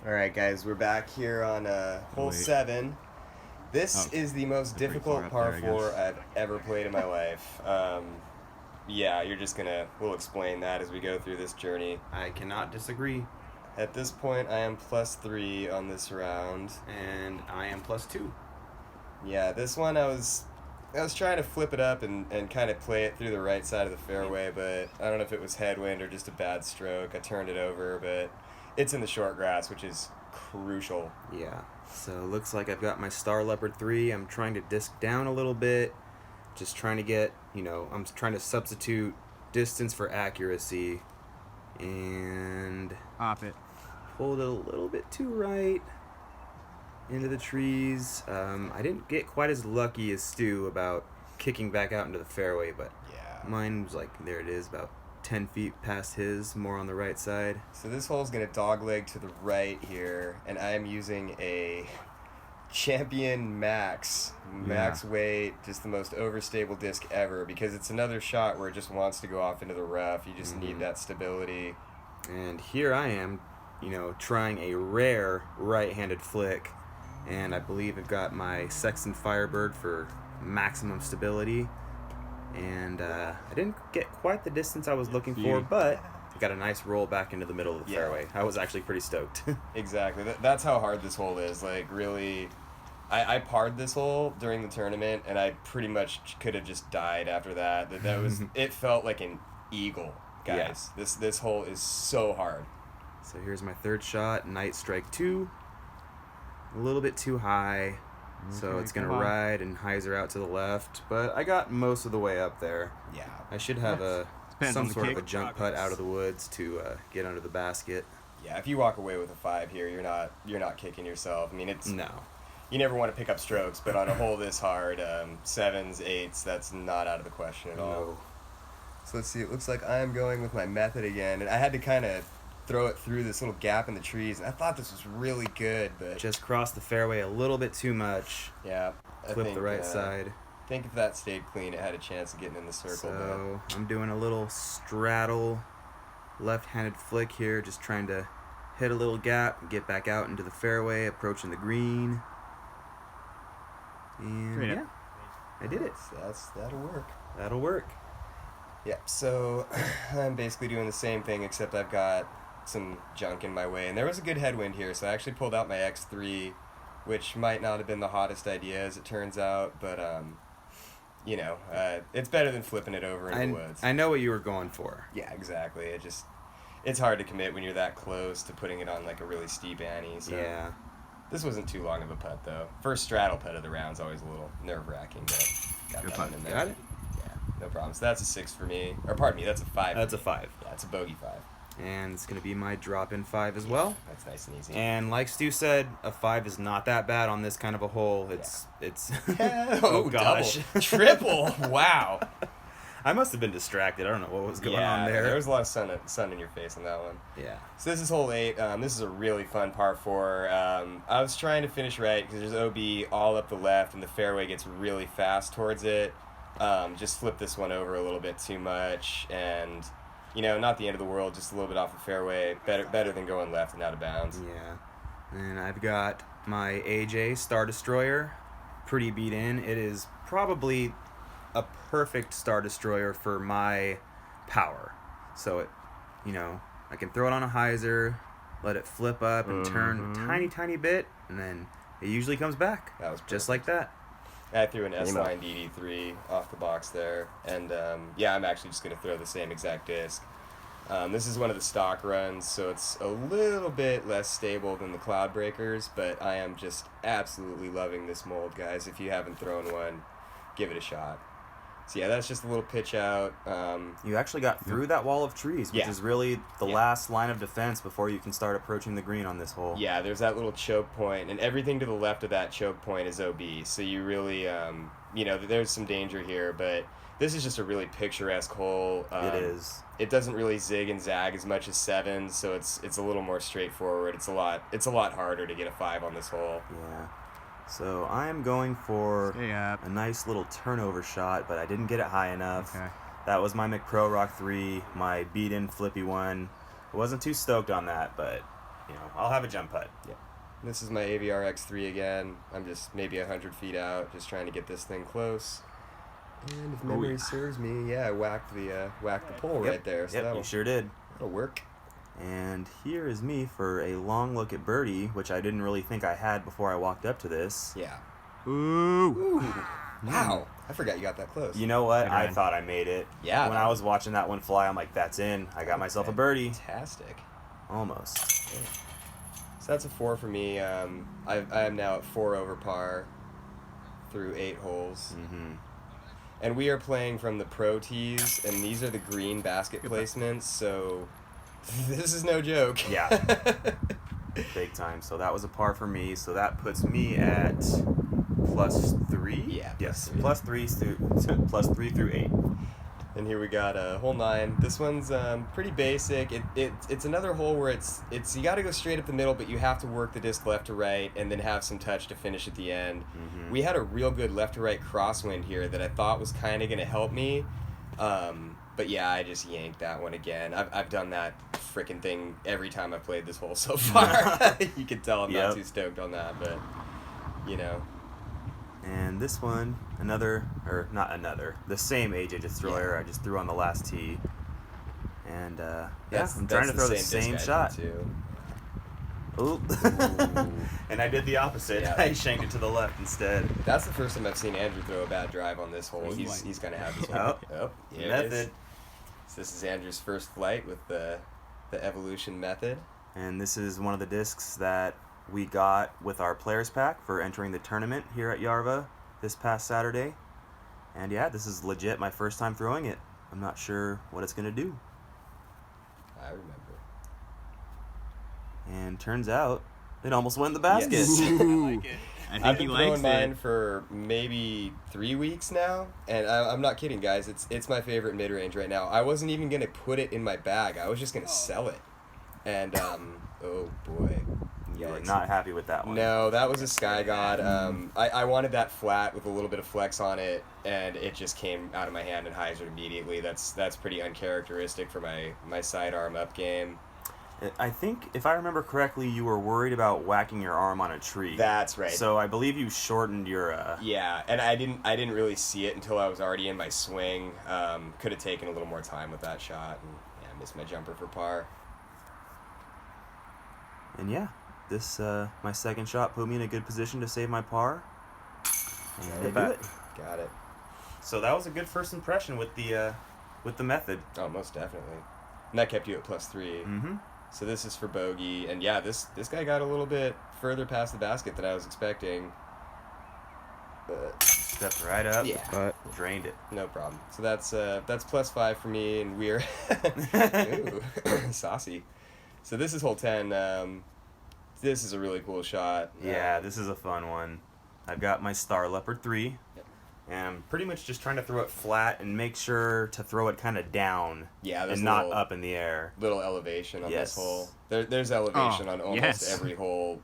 All right, guys, we're back here on hole 7. This is the most difficult par 4 I've ever played in my life. Yeah, we'll explain that as we go through this journey. I cannot disagree. At this point, I am +3 on this round. And I am +2. Yeah, this one I was trying to flip it up and kind of play it through the right side of the fairway, but I don't know if it was headwind or just a bad stroke. I turned it over, but it's in the short grass, which is crucial. Yeah, so looks like I've got my Star Leopard 3. I'm trying to disc down a little bit. Just trying to get, I'm trying to substitute distance for accuracy. And Off it. pulled it a little bit too right into the trees. I didn't get quite as lucky as Stu about kicking back out into the fairway, but Yeah. mine was there it is, about 10 feet past his, more on the right side. So this hole's going to dogleg to the right here, and I am using a Champion Max weight, just the most overstable disc ever, because it's another shot where it just wants to go off into the rough. You just need that stability. And here I am, trying a rare right-handed flick, and I believe I've got my Sexton Firebird for maximum stability. And I didn't get quite the distance I was looking for, but I got a nice roll back into the middle of the fairway. I was actually pretty stoked. Exactly. That's how hard this hole is. Really, I parred this hole during the tournament, and I pretty much could have just died after that. That was it felt like an eagle, guys. Yeah. This hole is so hard. So here's my third shot, night strike 2. A little bit too high. So it's going to ride and hyzer out to the left, but I got most of the way up there. Yeah. I should have some sort of a jump putt out of the woods to get under the basket. Yeah, if you walk away with a 5 here, you're not kicking yourself. I mean, No. You never want to pick up strokes, but on a hole this hard, 7s, 8s, that's not out of the question at all. No. So let's see, it looks like I'm going with my method again, and I had to kind of throw it through this little gap in the trees, and I thought this was really good, but Just crossed the fairway a little bit too much. yeah, Clipped the right side. I think if that stayed clean, it had a chance of getting in the circle. So I'm doing a little straddle left-handed flick here, just trying to hit a little gap, get back out into the fairway, approaching the green. And yeah, I did it. That'll work. That'll work. Yep, so I'm basically doing the same thing, except I've got some junk in my way. And there was a good headwind here, so I actually pulled out my X3, which might not have been the hottest idea, as it turns out. But, it's better than flipping it over in the woods. I know what you were going for. Yeah, exactly. It's hard to commit when you're that close to putting it on, a really steep ante. So. Yeah. This wasn't too long of a putt, though. First straddle putt of the round's always a little nerve-wracking, but got Good that putt. one in there. Got it? Yeah, no problem. So that's a 6 for me. Or pardon me, that's a 5. That's a 5. Yeah, it's a bogey 5. And it's going to be my drop-in 5 as well. That's nice and easy. And like Stu said, a 5 is not that bad on this kind of a hole. It's oh gosh. Triple. Wow. I must have been distracted. I don't know what was going on there. There was a lot of sun in your face on that one. Yeah. So this is hole 8. This is a really fun par 4. I was trying to finish right because there's OB all up the left and the fairway gets really fast towards it. Just flipped this one over a little bit too much, and not the end of the world, just a little bit off the fairway. Better than going left and out of bounds. Yeah. And I've got my AJ Star Destroyer pretty beat in. It is probably a perfect Star Destroyer for my power. So I can throw it on a hyzer, let it flip up and turn a tiny bit, and then it usually comes back. That was just like that. I threw an S-Line DD3 off the box there, and I'm actually just going to throw the same exact disc. This is one of the stock runs, so it's a little bit less stable than the Cloud Breakers, but I am just absolutely loving this mold, guys. If you haven't thrown one, give it a shot. So yeah, that's just a little pitch out. You actually got through that wall of trees, which is really the last line of defense before you can start approaching the green on this hole. Yeah, there's that little choke point, and everything to the left of that choke point is OB. So you really, there's some danger here, but this is just a really picturesque hole. It is. It doesn't really zig and zag as much as 7s, so it's a little more straightforward. It's a lot harder to get a 5 on this hole. Yeah. So I'm going for a nice little turnover shot, but I didn't get it high enough. Okay. That was my McPro Rock 3, my beat-in flippy one. I wasn't too stoked on that, but I'll have a jump putt. Yeah. This is my AVR X3 again. I'm just maybe 100 feet out, just trying to get this thing close. And if memory serves me, I whacked the pole right there. So you sure did. That'll work. And here is me for a long look at birdie, which I didn't really think I had before I walked up to this. Yeah. Ooh. Wow. I forgot you got that close. You know what? Good I run. thought I made it. Yeah. When I was watching that one fly, I'm like, that's in. I got myself a birdie. Fantastic. Almost. Yeah. So that's a 4 for me. I am now at 4 over par through 8 holes. Mm-hmm. And we are playing from the pro tees, and these are the green basket placements, so this is no joke. Yeah. Big time. So that was a par for me. So that puts me at +3. Yeah. Yes. +3. +3 through 8. And here we got hole 9. This one's pretty basic. It's another hole where it's you got to go straight up the middle, but you have to work the disc left to right and then have some touch to finish at the end. Mm-hmm. We had a real good left to right crosswind here that I thought was kind of going to help me. But yeah, I just yanked that one again. I've done that frickin' thing every time I've played this hole so far. You can tell I'm not too stoked on that, but And this one, the same AJ Destroyer I just threw on the last tee. And I'm trying to throw the same shot. Ooh. And I did the opposite. Yeah. I shanked it to the left instead. That's the first time I've seen Andrew throw a bad drive on this hole. He's gonna have this one. Method. So this is Andrew's first flight with the evolution method. And this is one of the discs that we got with our players pack for entering the tournament here at Järva this past Saturday. And yeah, this is legit my first time throwing it. I'm not sure what it's gonna do. I remember. And turns out it almost went in the basket. Yes. I like it. I think I've he been likes throwing mine it. for maybe 3 weeks now, and I'm not kidding, guys. It's my favorite mid range right now. I wasn't even gonna put it in my bag. I was just gonna sell it, and oh boy, You were yikes. not happy with that one. No, that was a Sky God. I wanted that flat with a little bit of flex on it, and it just came out of my hand and hyzered immediately. That's pretty uncharacteristic for my sidearm up game. I think, if I remember correctly, you were worried about whacking your arm on a tree. That's right. So I believe you shortened your... Yeah, and I didn't really see it until I was already in my swing. Could have taken a little more time with that shot, and I missed my jumper for par. And yeah, this, my second shot put me in a good position to save my par. And I do it. Got it. So that was a good first impression with the method. Oh, most definitely. And that kept you at +3. Mm-hmm. So this is for bogey, and yeah, this guy got a little bit further past the basket than I was expecting. But Stepped right up. yeah, But Drained it. no problem. So that's +5 for me, and we're ooh, saucy. So this is hole 10. This is a really cool shot. Yeah, this is a fun one. I've got my Star Leopard 3. Yep. And I'm pretty much just trying to throw it flat and make sure to throw it kind of down Yeah, there's and not little, up in the air. little elevation on Yes. this hole. There's elevation Oh, on almost yes. every hole,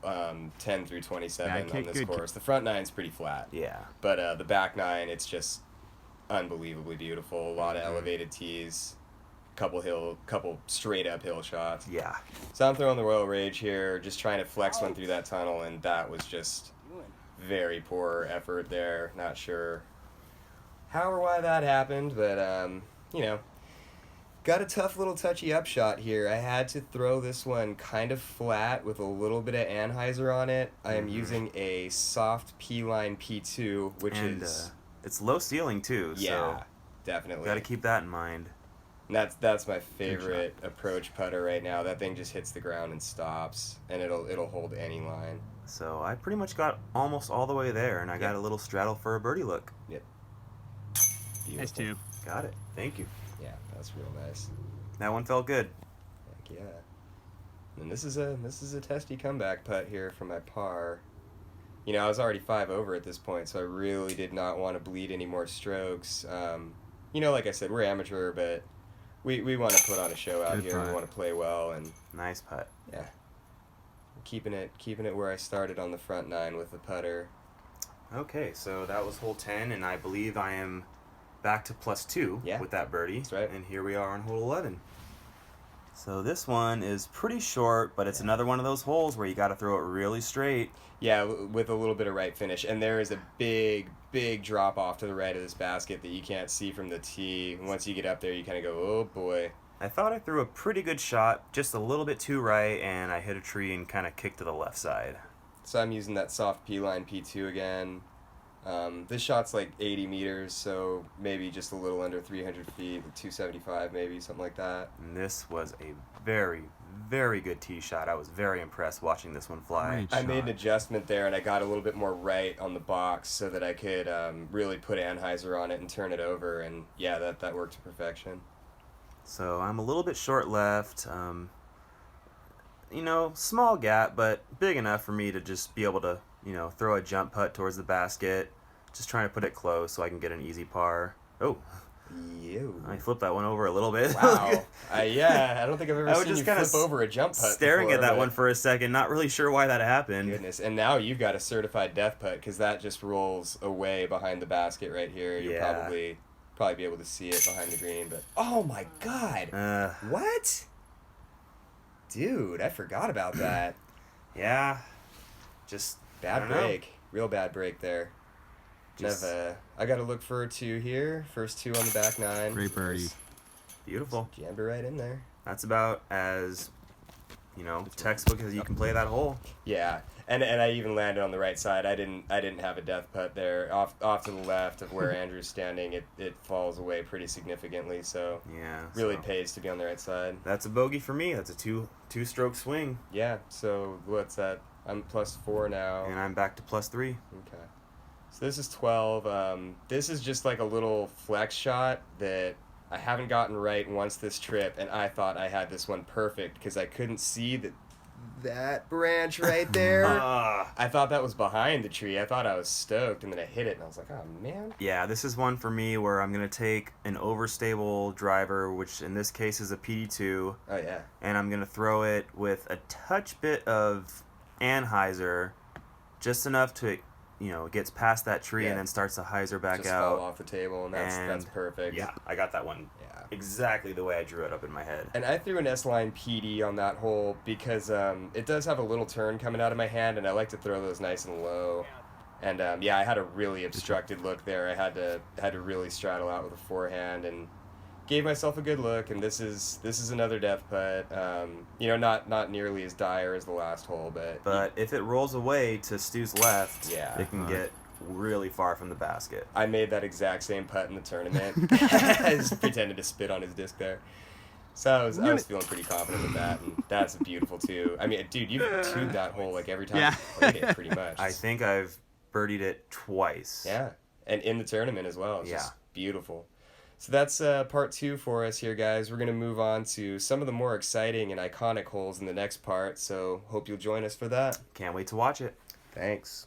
10 through 27 Yeah, on this good. course. The front nine's pretty flat, Yeah. but the back nine, it's just unbelievably beautiful. A lot of elevated tees, couple straight uphill shots. Yeah. So I'm throwing the Royal Rage here, just trying to flex one through that tunnel, and that was just very poor effort there. Not sure how or why that happened, but got a tough little touchy up shot here. I had to throw this one kind of flat with a little bit of Anheuser on it. I am using a soft P-line P2, which And is it's low ceiling too, yeah, so definitely. got to keep that in mind. And that's my favorite approach putter right now. That thing just hits the ground and stops, and it'll hold any line. So I pretty much got almost all the way there, and I got a little straddle for a birdie look. Yep. nice Beautiful. too. Got it. Thank you. Yeah, that's real nice. That one felt good. Heck yeah. And this is a testy comeback putt here for my par. I was already 5 over at this point, so I really did not want to bleed any more strokes. Like I said, we're amateur, but we want to put on a show out Good here. We putt. want to play well, and Nice putt. yeah, keeping it where I started on the front nine with the putter. Okay, so that was hole 10, and I believe I am back to +2 Yeah. with that birdie. That's right. And here we are on hole 11. So this one is pretty short, but it's another one of those holes where you got to throw it really straight. Yeah, with a little bit of right finish. And there is a big, big drop off to the right of this basket that you can't see from the tee. Once you get up there, you kind of go, oh boy. I thought I threw a pretty good shot, just a little bit too right, and I hit a tree and kind of kicked to the left side. So I'm using that soft P-line P2 again. This shot's like 80 meters, so maybe just a little under 300 feet, 275 maybe, something like that. And this was a very, very good tee shot. I was very impressed watching this one fly. Great I made an shot. adjustment there, and I got a little bit more right on the box so that I could really put Anheuser on it and turn it over, and yeah, that worked to perfection. So I'm a little bit short left. You know, small gap, but big enough for me to just be able to, you know, throw a jump putt towards the basket. Just trying to put it close so I can get an easy par. Oh, Ew. I flipped that one over a little bit. Wow. Yeah, I don't think I've ever I was seen you just kinda flip over a jump putt staring before, at that but one for a second, not really sure why that happened. Goodness. And now you've got a certified death putt because that just rolls away behind the basket right here. You'll Yeah. probably be able to see it behind the green, but oh my god. What? Dude, I forgot about that. Yeah, just I Bad don't know. break. Real bad break there. Just- I got to look for a 2 here. First 2 on the back 9. Great birdie. Beautiful. Jammed it right in there. That's about as, you know, textbook as you can play that hole. Yeah, and I even landed on the right side. I didn't have a death putt there. Off to the left of where Andrew's standing, it falls away pretty significantly. So Yeah. really so pays to be on the right side. That's a bogey for me. That's a two-stroke swing, Yeah. So what's that? I'm +4 now. and I'm back to +3. Okay. So this is 12. This is just like a little flex shot that I haven't gotten right once this trip, and I thought I had this one perfect because I couldn't see that branch right there. Ah. I thought that was behind the tree. I thought I was stoked, and then I hit it, and I was like, oh, man. Yeah, this is one for me where I'm going to take an overstable driver, which in this case is a PD2, Oh, yeah. and I'm going to throw it with a touch bit of Anheuser, just enough to, you know, it gets past that tree Yeah. and then starts to hyzer back Just out. fall off the table, and that's perfect. Yeah, I got that one Yeah. exactly the way I drew it up in my head. And I threw an S-line PD on that hole because it does have a little turn coming out of my hand, and I like to throw those nice and low. And yeah, I had a really obstructed look there. I had to really straddle out with a forehand, and gave myself a good look. And this is another death putt. You know, not nearly as dire as the last hole, But if it rolls away to Stu's left, Yeah. it can get really far from the basket. I made that exact same putt in the tournament. I just pretended to spit on his disc there. So I was feeling pretty confident with that, and that's beautiful too. I mean, dude, you've tubed that hole like every time Yeah. you played it, pretty much. I think I've birdied it twice. Yeah, and in the tournament as well. It's Yeah. just beautiful. So that's part 2 for us here, guys. We're going to move on to some of the more exciting and iconic holes in the next part, so hope you'll join us for that. Can't wait to watch it. Thanks.